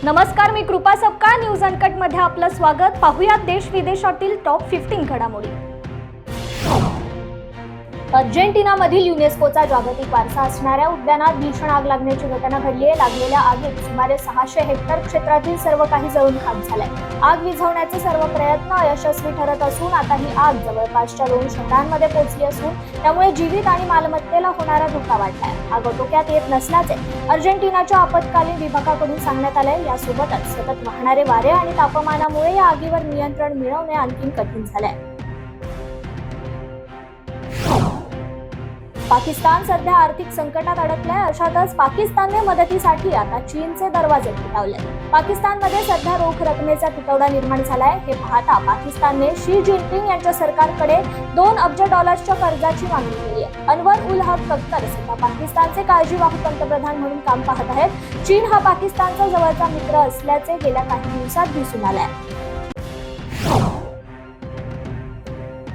नमस्कार, मी कृपा Sapkal. News uncut मध्ये आपलं स्वागत. पाहुयात देश विदेशातील टॉप 15 घडामोडी. अर्जेंटिनामधील युनेस्कोचा जागतिक वारसा असणाऱ्या उद्यानात भीषण आग लागण्याची घटना घडली आहे. लागलेल्या आगीत सुमारे 600 हेक्टर क्षेत्रातील सर्व काही जळून खाक झालंय. आग विझवण्याचे सर्व प्रयत्न अयशस्वी ठरत असून आता ही आग जवळपासच्या 2 शहरांमध्ये पोहोचली असून त्यामुळे जीवित आणि मालमत्तेला होणारा धोका वाढलाय. आग आटोक्यात येत नसल्याचे अर्जेंटिनाच्या आपत्कालीन विभागाकडून सांगण्यात आलंय. यासोबतच सतत वाहणारे वारे आणि तापमानामुळे या आगीवर नियंत्रण मिळवणे आणखी कठीण झालंय. पाकिस्तान सध्या आर्थिक संकटात अडकलाय. अशातच पाकिस्तानने मदतीसाठी आता चीनचे दरवाजे ठोठावले. पाकिस्तानमध्ये सध्या रोख रकमेचा तुटवडा निर्माण झालाय. हे पाहता पाकिस्तानने शी जिनपिंग यांच्या सरकारकडे $2 अब्ज कर्जाची मागणी केली आहे. अनवर उल हक अख्तर सध्या पाकिस्तानचे काळजीवाहू पंतप्रधान म्हणून काम पाहत आहेत. चीन हा पाकिस्तानचा जवळचा मित्र असल्याचे गेल्या काही दिवसात दिसून आले आहे.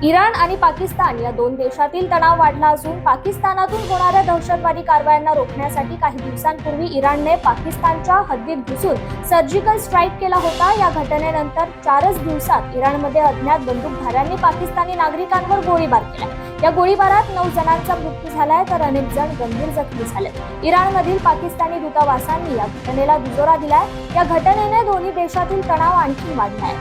इराण आणि पाकिस्तान या 2 देशातील तणाव वाढला असून पाकिस्तानातून होणाऱ्या दहशतवादी कारवायांना रोखण्यासाठी काही दिवसांपूर्वी इराणने पाकिस्तानच्या हद्दीत घुसून सर्जिकल स्ट्राईक केला होता. या घटनेनंतर 4च दिवसात इराणमध्ये अज्ञात बंदूकधाऱ्यांनी पाकिस्तानी नागरिकांवर गोळीबार केला. या गोळीबारात 9 जणांचा मृत्यू झालाय तर अनेक जण गंभीर जखमी झाले. इराणमधील पाकिस्तानी दूतावासांनी या घटनेला दुजोरा दिलाय. या घटनेने दोन्ही देशातील तणाव आणखी वाढलाय.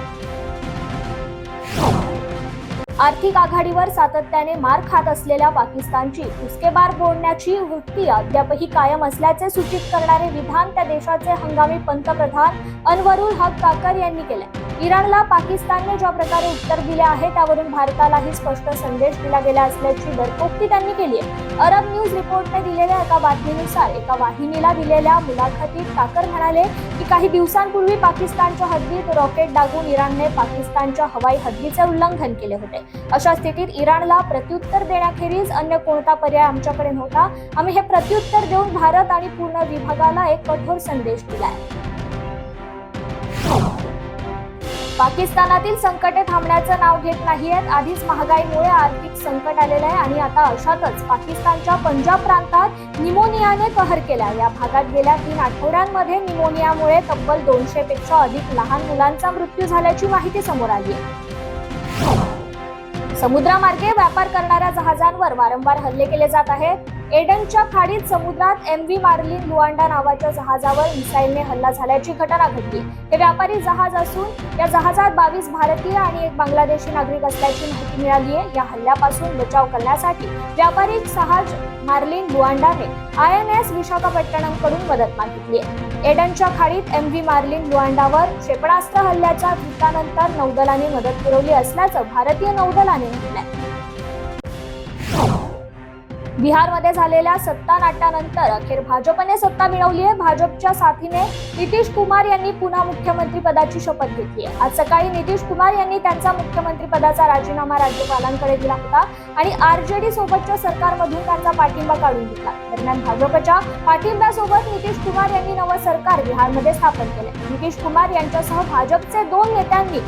आर्थिक आघाडीवर सातत्याने मार खात असलेल्या पाकिस्तानची फुसकेबार बोलण्याची वृत्ती अद्यापही कायम असल्याचे सूचित करणारे विधान त्या देशाचे हंगामी पंतप्रधान अनवरुल हक काकर यांनी केले. इराणला पाकिस्तानने ज्या प्रकारे उत्तर दिले आहे त्यावरून भारतालाही स्पष्ट संदेश दिला गेला असल्याची दरपोक्ती त्यांनी केली आहे. अरब न्यूज रिपोर्टने दिलेल्या एका बातमीनुसार एका वाहिनीला दिलेल्या मुलाखतीत काकर म्हणाले की काही दिवसांपूर्वी पाकिस्तानच्या हद्दीत रॉकेट डागून इराणने पाकिस्तानच्या हवाई हद्दीचे उल्लंघन केले होते. अशा स्थितीत इराणला प्रत्युत्तर देण्याखेरीज अन्य कोणता पर्याय आमच्याकडे नव्हता. आम्ही हे प्रत्युत्तर देऊन भारत आणि पूर्ण विभागाला एक कठोर संदेश दिलाय. पाकिस्तानातील संकटे थांबण्याचं नाव घेत नाहीयेत. आधीच महागाईमुळे आर्थिक संकट आलेलं आहे आणि आता अशातच पाकिस्तानच्या पंजाब प्रांतात निमोनियाने कहर केला. या भागात गेल्या 3 आठवड्यांमध्ये निमोनियामुळे तब्बल 200 पेक्षा अधिक लहान मुलांचा मृत्यू झाल्याची माहिती समोर आली आहे. समुद्रामार्गे व्यापार करणाऱ्या जहाजांवर वारंवार हल्ले केले जात आहेत. एडनच्या खाडीत समुद्रात एमव्ही मार्लिन लुआंडा नावाच्या जहाजावर मिसाईलने हल्ला झाल्याची घटना घडली. हे व्यापारी जहाज असून या जहाजात 22 भारतीय आणि 1 बांगलादेशी नागरिक असल्याची माहिती मिळाली आहे. या हल्ल्यापासून बचाव करण्यासाठी व्यापारी जहाज मार्लिन लुआंडाने INS विशाखापट्टणम कडून मदत मागितली आहे. एडनच्या खाडीत एमव्ही मार्लिन लुआंडावर क्षेपणास्त्र हल्ल्याच्या वृत्तानंतर नौदलाने मदत पुरवली असल्याचं भारतीय नौदलाने म्हटलंय. बिहारमध्ये झालेल्या सत्ता नाट्यानंतर अखेर भाजपने सत्ता मिळवली आहे. भाजपच्या साथीने नितीश कुमार यांनी पुन्हा मुख्यमंत्री पदाची शपथ घेतली आहे. आज सकाळी नितीश कुमार यांनी त्यांचा मुख्यमंत्री पदाचा राजीनामा राज्यपालांकडे दिला होता आणि RJD सोबतच्या सरकारमधून त्यांचा पाठिंबा काढून घेतला. दरम्यान भाजपच्या पाठिंब्यासोबत नितीश कुमार यांनी नवं सरकार बिहारमध्ये स्थापन केले. नितीश कुमार यांच्यासह भाजपचे 2 नेत्यांनी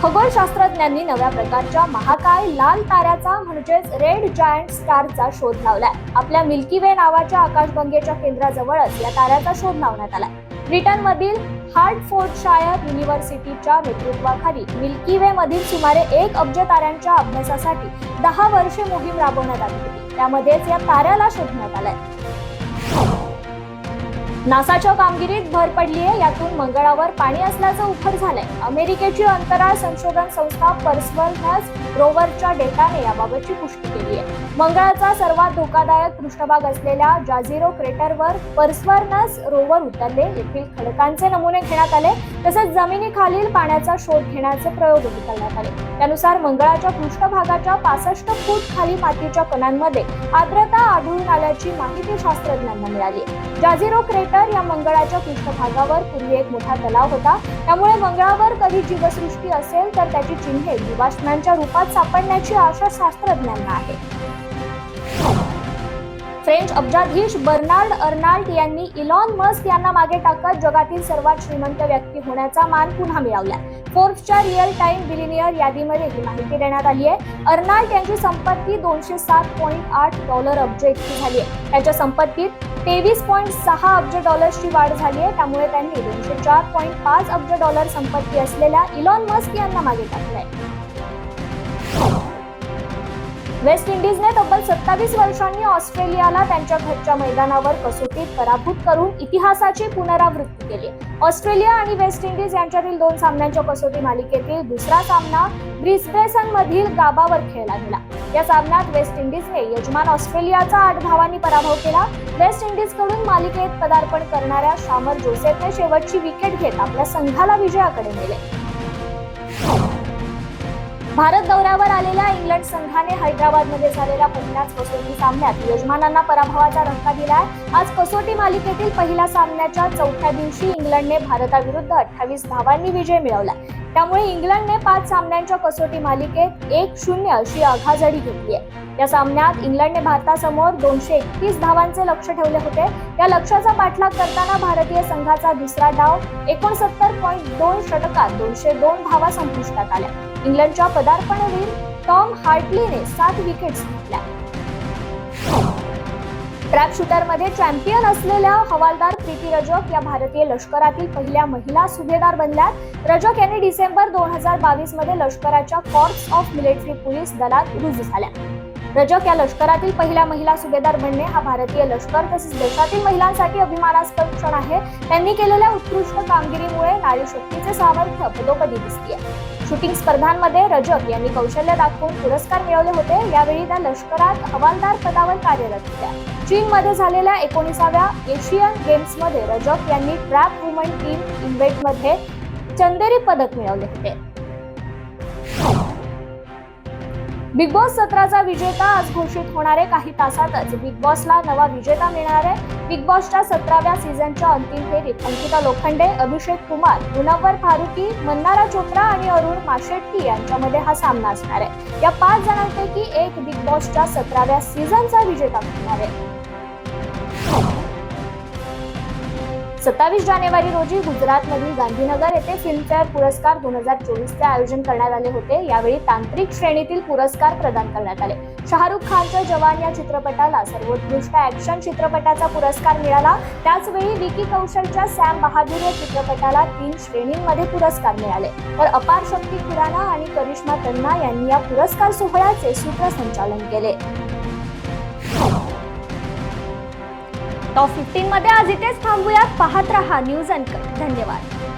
खगोलशास्त्रज्ञांनी नव्या प्रकारच्या महाकाय लाल ताऱ्याचा म्हणजेच रेड जायंट स्टारचा शोध लावलाय. आपल्या मिल्की वे नावाच्या आकाशगंगेच्या केंद्राजवळच या ताऱ्याचा शोध लावण्यात आलाय. ब्रिटनमधील हार्टफोर्डशायर युनिव्हर्सिटीच्या नेतृत्वाखाली मिल्की वे मधील सुमारे 1 अब्ज ताऱ्यांच्या अभ्यासासाठी 10 वर्षे मोहीम राबवण्यात आली होती. त्यामध्येच या ताऱ्याला शोधण्यात आलंय. नासाच्या कामगिरीत भर पडली आहे. यातून मंगळावर पाणी असल्याचं उघड झालंय. अमेरिकेची अंतराळ संशोधन संस्था पर्सवर्नस रोवरच्या डेटाने याबाबतची पुष्टी केली आहे. मंगळाचा सर्वात धोकादायक पृष्ठभाग असलेल्या जाझिरो क्रेटरवर पर्सवर्नस रोवर उतरले. येथील खडकांचे नमुने घेण्यात आले तसेच जमिनीखालील पाण्याचा शोध घेण्याचे प्रयोगही करण्यात आले. त्यानुसार मंगळाच्या पृष्ठभागाच्या 65 फूट खाली मातीच्या कणांमध्ये आर्द्रता आढळून आल्याची माहिती शास्त्रज्ञांना मिळाली. जाझिरो क्रेटर या मंगळाच्या पृष्ठभागावर पूर्वी एक मोठा तलाव होता. त्यामुळे मंगळावर कधी जीवसृष्टी असेल तर त्याची चिन्हे जीवाश्मांच्या रूपात सापडण्याची आशा शास्त्रज्ञांना आहे. फ्रेंच अब्जाधीश बर्नार्ड अर्नाल्ट यांनी इलॉन मस्क यांना मागे टाकत जगातील सर्वात श्रीमंत व्यक्ती होण्याचा मान पुन्हा मिळवला. फोर्ब्सच्या रिअल टाइम बिलिनियर यादीमध्ये ही माहिती देण्यात आली आहे. अर्नाल्ड यांची संपत्ती $207.8 अब्ज इतकी झाली आहे. त्याच्या संपत्तीत $23.6 अब्ज वाढ झाली आहे. त्यामुळे त्यांनी $204.5 अब्ज संपत्ती असलेल्या इलॉन मस्क यांना मागे टाकलंय. वेस्ट इंडिजने तब्बल 27 वर्षांनी ऑस्ट्रेलियाला त्यांच्या घरच्या मैदानावर कसोटीत पराभूत करून इतिहासाची पुनरावृत्ती केली. ऑस्ट्रेलिया आणि वेस्ट इंडिज यांच्यातील 2 सामन्यांच्या कसोटी मालिकेतील दुसरा सामना ब्रिस्बेन मधील गाबावर खेळला गेला. या सामन्यात वेस्ट इंडिजने यजमान ऑस्ट्रेलियाचा 8 धावांनी पराभव केला. वेस्ट इंडिजकडून मालिकेत पदार्पण करणाऱ्या शामर जोसेफने शेवटची विकेट घेत आपल्या संघाला विजयाकडे नेले. भारत दौऱ्यावर आलेल्या इंग्लंड संघाने हैदराबादमध्ये झालेल्या पहिल्याच कसोटी सामन्यात यजमानांना पराभवाचा धक्का दिलाय. आज कसोटी मालिकेतील पहिल्या सामन्याच्या चौथ्या दिवशी इंग्लंडने भारताविरुद्ध 28 धावांनी विजय मिळवला. त्यामुळे इंग्लंडने 5 सामन्यांच्या कसोटी मालिकेत 1-0 अशी आघाजडी घेतली आहे. या सामन्यात इंग्लंडने भारतासमोर 231 धावांचे लक्ष्य ठेवले होते. या लक्ष्याचा पाठलाग करताना भारतीय संघाचा दुसरा डाव 69.2 षटकात 202 धावा संपुष्टात आल्या. इंग्लंडच्या पदार्पणवीर टॉम हार्टलीने 7 विकेट्स घेतल्या. ट्रॅप शूटरमध्ये चॅम्पियन असलेल्या हवालदार प्रीती रजक या भारतीय लष्करातील पहिल्या महिला सुभेदार बनल्या. रजक यांनी डिसेंबर 2022 मध्ये लष्कराच्या कॉर्प्स ऑफ मिलिटरी पोलीस दलात रुजू झाल्या. रजक या लष्करातील पहिल्या महिला सुभेदार बनणे हा भारतीय लष्कर तसेच देशातील महिलांसाठी अभिमानास्पद क्षण आहे. त्यांनी केलेल्या उत्कृष्ट कामगिरीमुळे नारी शक्तीचे सामर्थ्य पदोपदी दिसते. शूटिंग स्पर्धांमध्ये रजक यांनी कौशल्य दाखवून पुरस्कार मिळवले होते. यावेळी त्या लष्करात हवालदार पदावर कार्यरत होत्या. चीनमध्ये झालेल्या 19व्या एशियन गेम्समध्ये रजक यांनी ट्रॅप वुमन टीम इव्हेंटमध्ये चंदेरी पदक मिळवले होते. बिग बॉस 17चा विजेता आज घोषित होणारे काही तासातच बिग बॉसला नवा विजेता मिळणार आहे. बिग बॉसच्या 17व्या सीझनच्या अंतिम फेरीत अंकिता लोखंडे, अभिषेक कुमार, मुनव्वर फारुकी, मन्नारा चोप्रा आणि अरुण माशेट्टी यांच्यामध्ये हा सामना असणार आहे. या 5 जणांपैकी एक बिग बॉसच्या 17व्या सीझनचा विजेता ठरणार आहे. 27 जानेवारी रोजी गुजरातमधील गांधीनगर येथे फिल्मफेअर पुरस्कार 2024चे आयोजन करण्यात आले होते. यावेळी तांत्रिक श्रेणीतील पुरस्कार प्रदान करण्यात आले. शाहरुख खानच्या जवान या चित्रपटाला सर्वोत्कृष्ट ॲक्शन चित्रपटाचा पुरस्कार मिळाला. त्याचवेळी विकी कौशलच्या सॅम बहादूर या चित्रपटाला 3 श्रेणींमध्ये पुरस्कार मिळाले. तर अपार शक्ती खुराना आणि करिश्मा तन्ना यांनी या पुरस्कार सोहळ्याचे सूत्रसंचालन केले. टॉप 15 मध्ये आज इथेच थांबूयात. पाहत रहा न्यूज अँकर. धन्यवाद.